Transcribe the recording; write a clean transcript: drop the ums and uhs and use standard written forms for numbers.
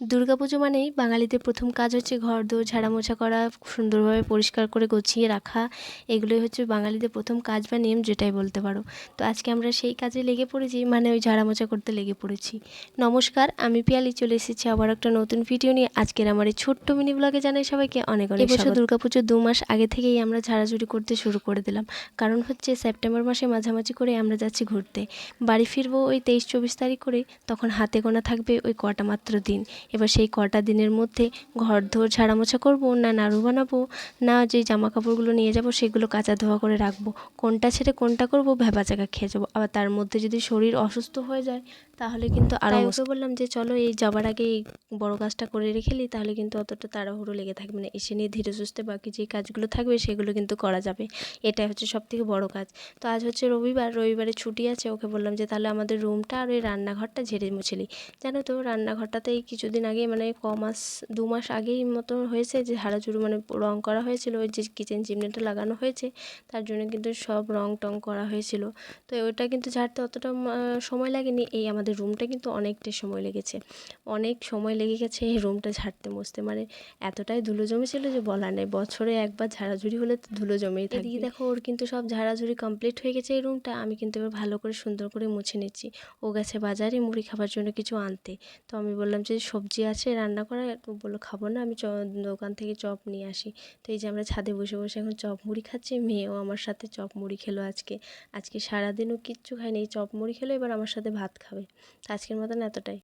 দুর্গাপুজো মানেই বাঙালিদের প্রথম কাজ হচ্ছে ঘর দোর ঝাড়া মোছা করা, সুন্দরভাবে পরিষ্কার করে গুছিয়ে রাখা। এগুলোই হচ্ছে বাঙালিদের প্রথম কাজ বা নিয়ম, যেটাই বলতে পারো। তো আজকে আমরা সেই কাজে লেগে পড়েছি, মানে ওই ঝাড়া মোছা করতে লেগে পড়েছি। নমস্কার, আমি পিয়ালি চলে এসেছি আবার একটা নতুন ভিডিও নিয়ে। আজকের আমার এই ছোট্ট মিনি ব্লগে জানাই সবাইকে অনেক অনেক স্বাগত। দুর্গাপুজোর 2 মাস আগে থেকেই আমরা ঝাড়াঝুড়ি করতে শুরু করে দিলাম, কারণ হচ্ছে সেপ্টেম্বর মাসে মাঝামাঝি করে আমরা যাচ্ছি ঘুরতে। বাড়ি ফিরবো ওই 23-24 তারিখ করে, তখন হাতে গোনা থাকবে ওই কটা মাত্র দিন। এবার সেই কটা দিনের মধ্যে ঘর দোর ঝাড়া মোছা করবো, না নাড়ু বানাবো, না যে জামা কাপড়গুলো নিয়ে যাব সেগুলো কাচা ধোয়া করে রাখবো, কোনটা ছেড়ে কোনটা করবো ভ্যাবাচাকা খেয়ে যাবো। আবার তার মধ্যে যদি শরীর অসুস্থ হয়ে যায় তাহলে কিন্তু আরও ওকে বললাম যে চলো এই যাবার আগে এই বড় কাজটা করে রেখে নিই, তাহলে কিন্তু অতটা তাড়াহুড়ো লেগে থাকবে না, এসে নিয়ে ধীরে সুস্থে বাকি যে কাজগুলো থাকবে সেগুলো কিন্তু করা যাবে। এটাই হচ্ছে সবথেকে বড় কাজ। তো আজ হচ্ছে রবিবার, রবিবারে ছুটি আছে। ওকে বললাম যে তাহলে আমাদের রুমটা আর ওই রান্নাঘরটা ঝেড়ে মুছে নিই। জানো তো রান্নাঘরটাতেই কিছুদিন আগে, মানে 2 মাস আগেই মতো হয়েছে যে ঝাড়াঝুড়ি, মানে রং করা হয়েছিল, ওই যে কিচেন চিমনিটা লাগানো হয়েছে তার জন্য কিন্তু সব রং টং করা হয়েছিল। তো ওটা কিন্তু ঝাড়তে অতটা সময় লাগেনি। এই আমাদের রুমটা কিন্তু অনেকটাই সময় লেগেছে, অনেক সময় লেগে গেছে এই রুমটা ঝাড়তে মুছতে। মানে এতটাই ধুলো জমেছিল যে বলার নেই, বছরে একবার ঝাড়াঝুড়ি হলে তো ধুলো জমেই থাকে। এদিকে দেখো ওর কিন্তু সব ঝাড়াঝুড়ি কমপ্লিট হয়ে গেছে এই রুমটা। আমি কিন্তু এবার ভালো করে সুন্দর করে মুছে নিচ্ছি। ও গেছে বাজারে মুড়ি খাবার জন্য কিছু আনতে। তো আমি বললাম যে সবজি আছে রান্না করা, বললো খাবো না, আমি দোকান থেকে চপ নিয়ে আসি। তো এই যে আমরা ছাদে বসে বসে এখন চপ মুড়ি খাচ্ছি, মেয়েও আমার সাথে চপ মুড়ি খেলো আজকে। আজকে সারাদিনও কিচ্ছু খায়নি, এই চপ মুড়ি খেলো, এবার আমার সাথে ভাত খাবে। তো আজকের মতন এতটাই।